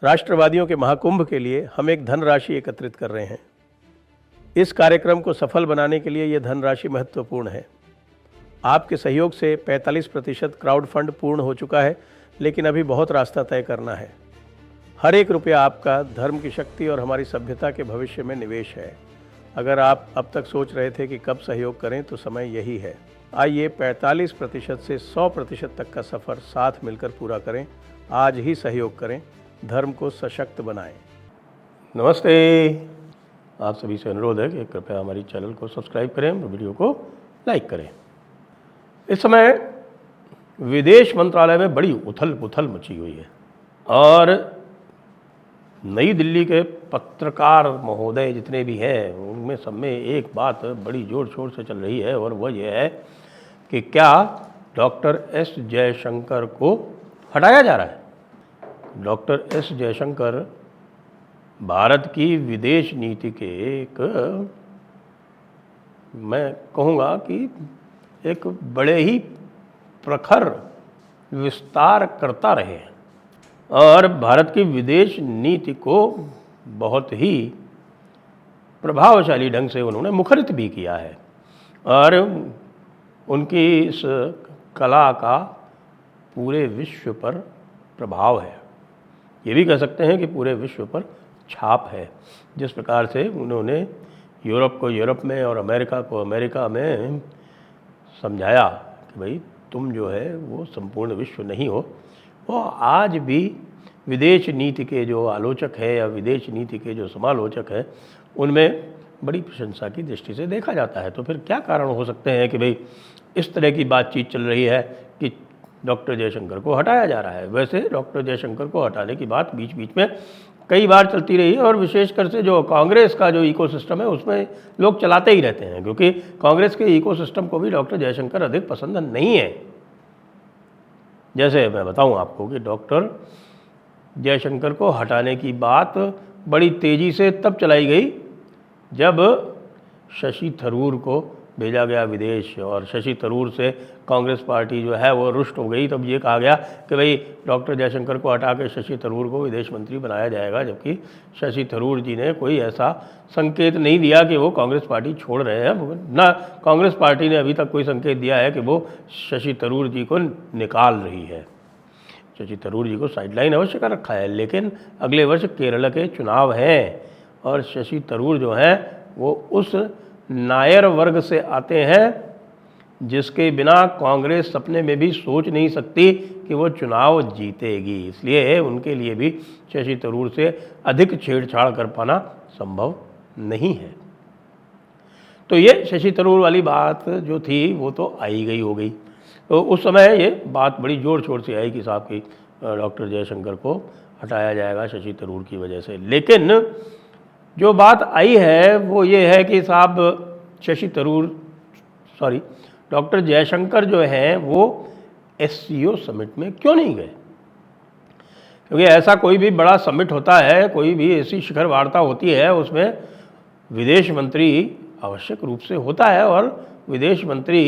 राष्ट्रवादियों के महाकुंभ के लिए हम एक धनराशि एकत्रित कर रहे हैं। इस कार्यक्रम को सफल बनाने के लिए यह धनराशि महत्वपूर्ण है। आपके सहयोग से 45% क्राउड फंड पूर्ण हो चुका है, लेकिन अभी बहुत रास्ता तय करना है। हर एक रुपया आपका धर्म की शक्ति और हमारी सभ्यता के भविष्य में निवेश है। अगर आप अब तक सोच रहे थे कि कब सहयोग करें, तो समय यही है। आइए 45% से 100% तक का सफ़र साथ मिलकर पूरा करें। आज ही सहयोग करें, धर्म को सशक्त बनाएं। नमस्ते। आप सभी से अनुरोध है कि कृपया हमारी चैनल को सब्सक्राइब करें और वीडियो को लाइक करें। इस समय विदेश मंत्रालय में बड़ी उथल पुथल मची हुई है और नई दिल्ली के पत्रकार महोदय जितने भी हैं, उनमें सब में एक बात बड़ी ज़ोर शोर से चल रही है और वह यह है कि क्या डॉक्टर एस जयशंकर को हटाया जा रहा है। डॉक्टर एस जयशंकर भारत की विदेश नीति के मैं कहूँगा कि एक बड़े ही प्रखर विस्तार करता रहे हैं और भारत की विदेश नीति को बहुत ही प्रभावशाली ढंग से उन्होंने मुखरित भी किया है और उनकी इस कला का पूरे विश्व पर प्रभाव है। ये भी कह सकते हैं कि पूरे विश्व पर छाप है। जिस प्रकार से उन्होंने यूरोप को यूरोप में और अमेरिका को अमेरिका में समझाया कि भाई तुम जो है वो संपूर्ण विश्व नहीं हो, वो आज भी विदेश नीति के जो आलोचक है या विदेश नीति के जो समालोचक हैं, उनमें बड़ी प्रशंसा की दृष्टि से देखा जाता है। तो फिर क्या कारण हो सकते हैं कि भाई इस तरह की बातचीत चल रही है कि डॉक्टर जयशंकर को हटाया जा रहा है। वैसे डॉक्टर जयशंकर को हटाने की बात बीच बीच में कई बार चलती रही है और विशेषकर से जो कांग्रेस का जो इकोसिस्टम है उसमें लोग चलाते ही रहते हैं, क्योंकि कांग्रेस के इकोसिस्टम को भी डॉक्टर जयशंकर अधिक पसंद नहीं है। जैसे मैं बताऊं आपको कि डॉक्टर जयशंकर को हटाने की बात बड़ी तेज़ी से तब चलाई गई जब शशि थरूर को भेजा गया विदेश और शशि थरूर से कांग्रेस पार्टी जो है वो रुष्ट हो गई। तब ये कहा गया कि भाई डॉक्टर जयशंकर को हटा के शशि थरूर को विदेश मंत्री बनाया जाएगा, जबकि शशि थरूर जी ने कोई ऐसा संकेत नहीं दिया कि वो कांग्रेस पार्टी छोड़ रहे हैं। ना कांग्रेस पार्टी ने अभी तक कोई संकेत दिया है कि वो शशि थरूर जी को निकाल रही है। शशि थरूर जी को साइडलाइन अवश्य कर रखा है, लेकिन अगले वर्ष केरल के चुनाव हैं और शशि थरूर जो हैं वो उस नायर वर्ग से आते हैं जिसके बिना कांग्रेस सपने में भी सोच नहीं सकती कि वो चुनाव जीतेगी। इसलिए उनके लिए भी शशि थरूर से अधिक छेड़छाड़ कर पाना संभव नहीं है। तो ये शशि थरूर वाली बात जो थी वो तो आई गई हो गई। तो उस समय ये बात बड़ी ज़ोर शोर से आई कि साहब की डॉक्टर जयशंकर को हटाया जाएगा शशि थरूर की वजह से। लेकिन जो बात आई है वो ये है कि साहब डॉक्टर जयशंकर जो हैं वो SCO समिट में क्यों नहीं गए। क्योंकि ऐसा कोई भी बड़ा समिट होता है, कोई भी ऐसी शिखर वार्ता होती है, उसमें विदेश मंत्री आवश्यक रूप से होता है और विदेश मंत्री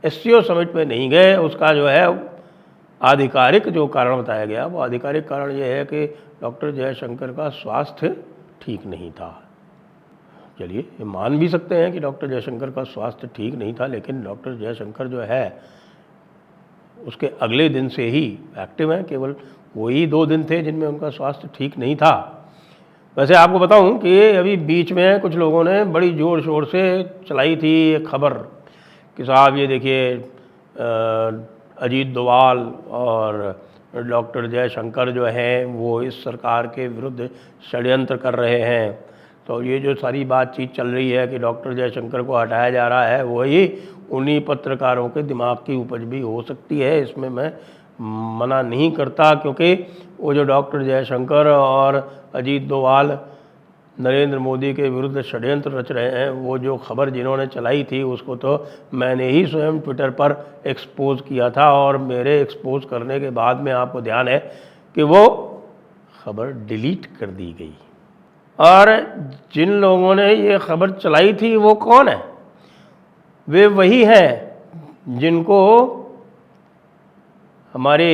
SCO समिट में नहीं गए। उसका जो है आधिकारिक जो कारण बताया गया, वो आधिकारिक कारण ये है कि डॉक्टर जयशंकर का स्वास्थ्य ठीक नहीं था। चलिए ये मान भी सकते हैं कि डॉक्टर जयशंकर का स्वास्थ्य ठीक नहीं था, लेकिन डॉक्टर जयशंकर जो है उसके अगले दिन से ही एक्टिव हैं। केवल वही 2 दिन थे जिनमें उनका स्वास्थ्य ठीक नहीं था। वैसे आपको बताऊं कि अभी बीच में कुछ लोगों ने बड़ी ज़ोर शोर से चलाई थी ये खबर कि साहब ये देखिए अजीत डोभाल और डॉक्टर जयशंकर जो हैं वो इस सरकार के विरुद्ध षड्यंत्र कर रहे हैं। तो ये जो सारी बातचीत चल रही है कि डॉक्टर जयशंकर को हटाया जा रहा है, वही उन्हीं पत्रकारों के दिमाग की उपज भी हो सकती है। इसमें मैं मना नहीं करता, क्योंकि वो जो डॉक्टर जयशंकर और अजीत डोभाल नरेंद्र मोदी के विरुद्ध षड्यंत्र रच रहे हैं, वो जो खबर जिन्होंने चलाई थी उसको तो मैंने ही स्वयं ट्विटर पर एक्सपोज किया था और मेरे एक्सपोज करने के बाद में आपको ध्यान है कि वो खबर डिलीट कर दी गई। और जिन लोगों ने ये खबर चलाई थी वो कौन है? वे वही हैं जिनको हमारे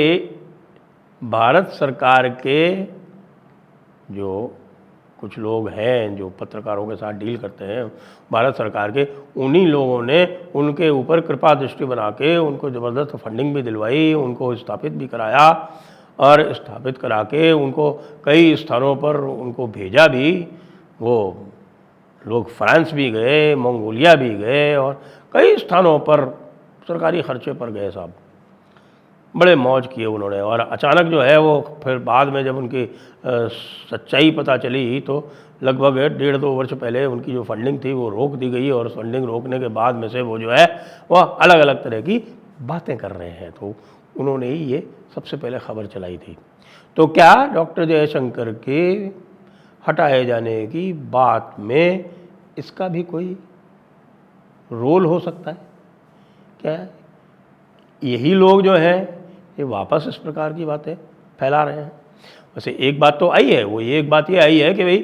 भारत सरकार के जो कुछ लोग हैं जो पत्रकारों के साथ डील करते हैं भारत सरकार के, उन्हीं लोगों ने उनके ऊपर कृपा दृष्टि बना के उनको ज़बरदस्त फंडिंग भी दिलवाई, उनको स्थापित भी कराया और स्थापित करा के उनको कई स्थानों पर उनको भेजा भी। वो लोग फ्रांस भी गए, मंगोलिया भी गए और कई स्थानों पर सरकारी खर्चे पर गए साहब, बड़े मौज किए उन्होंने। और अचानक जो है वो फिर बाद में जब उनकी सच्चाई पता चली तो लगभग 1.5-2 वर्ष पहले उनकी जो फंडिंग थी वो रोक दी गई, और फंडिंग रोकने के बाद में से वो जो है वह अलग अलग तरह की बातें कर रहे हैं। तो उन्होंने ही ये सबसे पहले खबर चलाई थी। तो क्या डॉक्टर जयशंकर के हटाए जाने की बात में इसका भी कोई रोल हो सकता है? क्या यही लोग जो हैं ये वापस इस प्रकार की बातें फैला रहे हैं? वैसे एक बात तो आई है, वो एक बात ये आई है कि भाई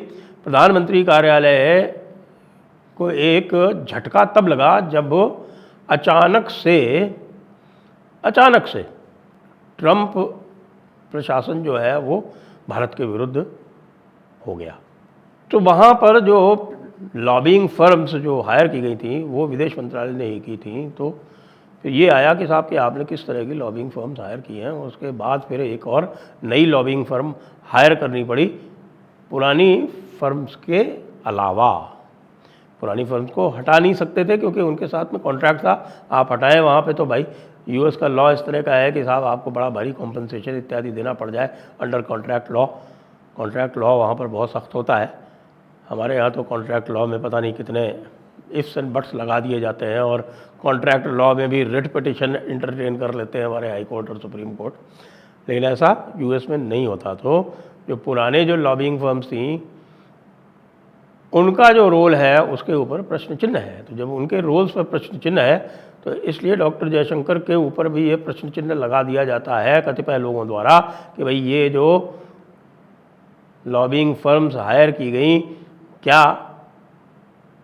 प्रधानमंत्री कार्यालय को एक झटका तब लगा जब अचानक से ट्रंप प्रशासन जो है वो भारत के विरुद्ध हो गया। तो वहाँ पर जो लॉबिंग फर्म्स जो हायर की गई थी वो विदेश मंत्रालय ने ही की थी। तो फिर ये आया कि साहब कि आपने किस तरह की लॉबिंग फर्म्स हायर की हैं। उसके बाद फिर एक और नई लॉबिंग फर्म हायर करनी पड़ी पुरानी फर्म्स के अलावा। पुरानी फर्म्स को हटा नहीं सकते थे क्योंकि उनके साथ में कॉन्ट्रैक्ट था, आप हटाएं वहाँ पे तो भाई यूएस का लॉ इस तरह का है कि साहब आपको बड़ा भारी कॉम्पनसेशन इत्यादि देना पड़ जाए under contract law. Contract law वहाँ पर बहुत सख्त होता है। हमारे यहाँ तो कॉन्ट्रैक्ट लॉ में पता नहीं कितने इफ्स एंड बट्स लगा दिए जाते हैं, और कॉन्ट्रैक्ट लॉ में भी रिट पिटिशन इंटरटेन कर लेते हैं हमारे हाई कोर्ट और सुप्रीम कोर्ट, लेकिन ऐसा यूएस में नहीं होता। तो जो पुराने जो लॉबिंग फर्म्स थी उनका जो रोल है उसके ऊपर प्रश्न चिन्ह है। तो जब उनके रोल्स पर प्रश्न चिन्ह है तो इसलिए डॉक्टर जयशंकर के ऊपर भी ये प्रश्न चिन्ह लगा दिया जाता है कतिपय लोगों द्वारा कि भाई ये जो लॉबिंग फर्म्स हायर की गई, क्या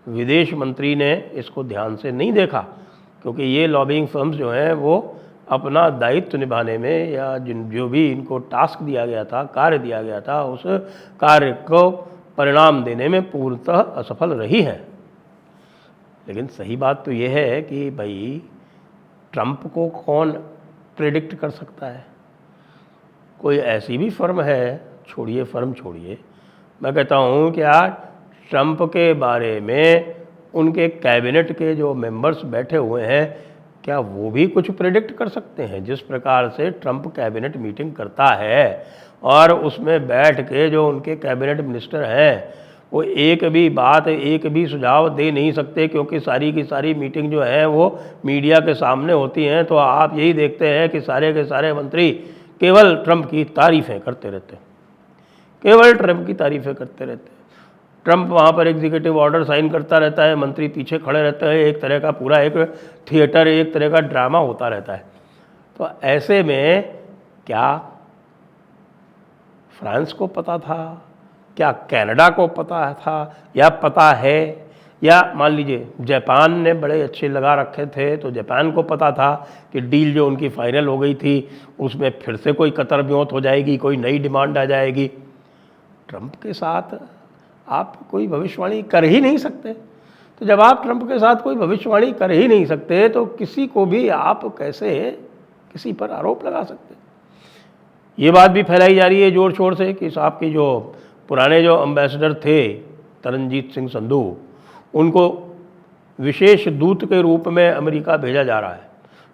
विदेश मंत्री ने इसको ध्यान से नहीं देखा? क्योंकि ये लॉबिंग फर्म्स जो हैं वो अपना दायित्व निभाने में या जो भी इनको टास्क दिया गया था, कार्य दिया गया था, उस कार्य को परिणाम देने में पूर्णतः असफल रही हैं। लेकिन सही बात तो ये है कि भाई ट्रंप को कौन प्रेडिक्ट कर सकता है? कोई ऐसी भी फर्म है, छोड़िए फर्म छोड़िए, मैं कहता हूँ कि आज ट्रंप के बारे में उनके कैबिनेट के जो मेंबर्स बैठे हुए हैं क्या वो भी कुछ प्रेडिक्ट कर सकते हैं? जिस प्रकार से ट्रंप कैबिनेट मीटिंग करता है और उसमें बैठ के जो उनके कैबिनेट मिनिस्टर हैं वो एक भी बात, एक भी सुझाव दे नहीं सकते क्योंकि सारी की सारी मीटिंग जो है वो मीडिया के सामने होती हैं। तो आप यही देखते हैं कि सारे के सारे मंत्री केवल ट्रंप की तारीफ़ें करते रहते हैं, केवल ट्रंप की तारीफ़ें करते रहते हैं। ट्रंप वहाँ पर एग्जीक्यूटिव ऑर्डर साइन करता रहता है, मंत्री पीछे खड़े रहते हैं, एक तरह का पूरा एक थिएटर, एक तरह का ड्रामा होता रहता है। तो ऐसे में क्या फ्रांस को पता था, क्या कनाडा को पता था या पता है, या मान लीजिए जापान ने बड़े अच्छे लगा रखे थे तो जापान को पता था कि डील जो उनकी फाइनल हो गई थी उसमें फिर से कोई कतर ब्योंत हो जाएगी, कोई नई डिमांड आ जाएगी। ट्रंप के साथ आप कोई भविष्यवाणी कर ही नहीं सकते। तो जब आप ट्रंप के साथ कोई भविष्यवाणी कर ही नहीं सकते तो किसी को भी आप कैसे किसी पर आरोप लगा सकते? ये बात भी फैलाई जा रही है जोर शोर से कि साहब की जो पुराने जो एम्बेसडर थे तरनजीत सिंह संधू, उनको विशेष दूत के रूप में अमेरिका भेजा जा रहा है।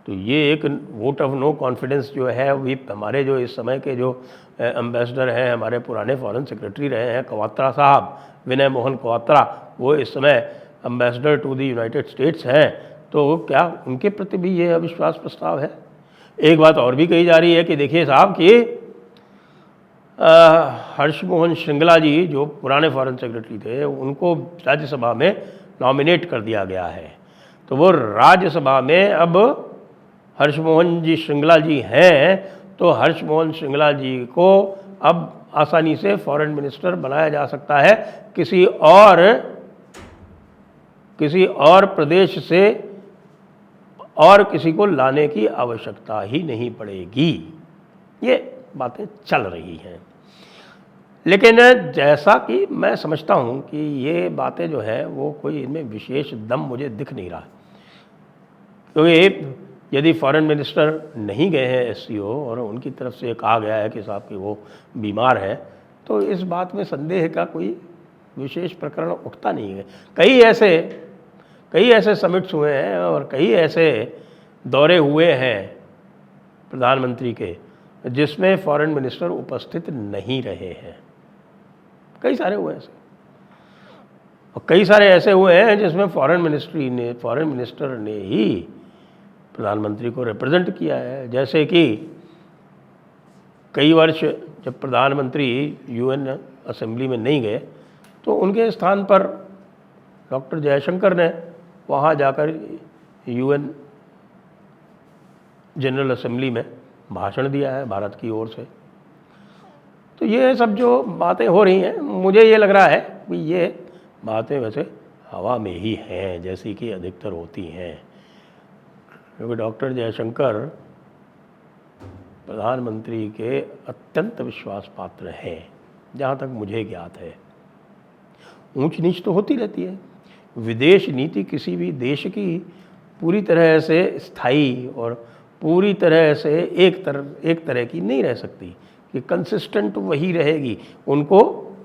तो ये एक वोट ऑफ नो कॉन्फिडेंस जो है वो हमारे जो इस समय के जो एम्बेसडर हैं, हमारे पुराने फॉरेन सेक्रेटरी रहे हैं क्वात्रा साहब, विनय मोहन क्वात्रा, वो इस समय ambassador to the United States हैं। तो क्या उनके प्रति भी ये अविश्वास प्रस्ताव है? एक बात और भी कही जा रही है कि देखिए साहब कि हर्ष मोहन श्रृंगला जी जो पुराने फॉरेन सेक्रेटरी थे उनको राज्यसभा में नॉमिनेट कर दिया गया है। तो वो राज्यसभा में अब हर्ष मोहन जी श्रृंगला जी हैं, तो हर्ष मोहन श्रृंगला जी को अब आसानी से फॉरेन मिनिस्टर बनाया जा सकता है, किसी और प्रदेश से और किसी को लाने की आवश्यकता ही नहीं पड़ेगी। ये बातें चल रही हैं। लेकिन जैसा कि मैं समझता हूँ कि ये बातें जो है वो कोई इनमें विशेष दम मुझे दिख नहीं रहा, क्योंकि यदि फॉरेन मिनिस्टर नहीं गए हैं एससीओ और उनकी तरफ से कहा गया है कि साहब कि वो बीमार है, तो इस बात में संदेह का कोई विशेष प्रकरण उठता नहीं है। कई ऐसे समिट्स हुए हैं और कई ऐसे दौरे हुए हैं प्रधानमंत्री के जिसमें फॉरेन मिनिस्टर उपस्थित नहीं रहे हैं, कई सारे हुए ऐसे, और कई सारे ऐसे हुए हैं जिसमें फॉरेन मिनिस्टर ने ही प्रधानमंत्री को रिप्रेजेंट किया है। जैसे कि कई वर्ष जब प्रधानमंत्री यूएन असेंबली में नहीं गए तो उनके स्थान पर डॉक्टर जयशंकर ने वहाँ जाकर यूएन जनरल असेंबली में भाषण दिया है भारत की ओर से। तो ये सब जो बातें हो रही हैं, मुझे ये लग रहा है कि ये बातें वैसे हवा में ही हैं जैसी कि अधिकतर होती हैं, क्योंकि डॉक्टर जयशंकर प्रधानमंत्री के अत्यंत विश्वास पात्र हैं जहाँ तक मुझे ज्ञात है। ऊंच नीच तो होती रहती है, विदेश नीति किसी भी देश की पूरी तरह से स्थायी और पूरी तरह से एक तरह की नहीं रह सकती कि कंसिस्टेंट वही रहेगी, उनको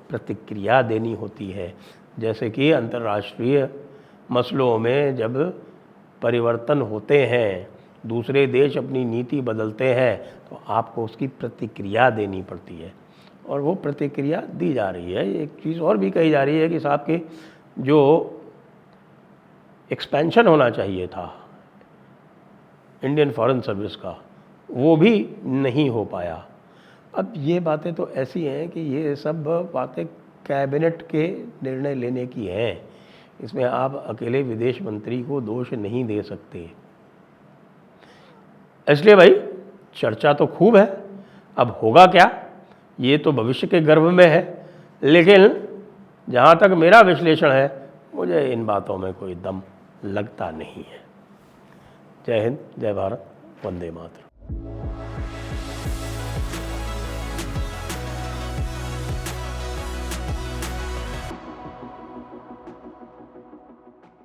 प्रतिक्रिया देनी होती है। जैसे कि अंतर्राष्ट्रीय मसलों में जब परिवर्तन होते हैं, दूसरे देश अपनी नीति बदलते हैं, तो आपको उसकी प्रतिक्रिया देनी पड़ती है, और वो प्रतिक्रिया दी जा रही है। एक चीज़ और भी कही जा रही है कि साहब के जो एक्सपेंशन होना चाहिए था इंडियन फॉरेन सर्विस का, वो भी नहीं हो पाया। अब ये बातें तो ऐसी हैं कि ये सब बातें कैबिनेट के निर्णय लेने की हैं, इसमें आप अकेले विदेश मंत्री को दोष नहीं दे सकते। इसलिए भाई चर्चा तो खूब है, अब होगा क्या ये तो भविष्य के गर्भ में है, लेकिन जहाँ तक मेरा विश्लेषण है मुझे इन बातों में कोई दम लगता नहीं है। जय हिंद, जय भारत, वंदे मातरम।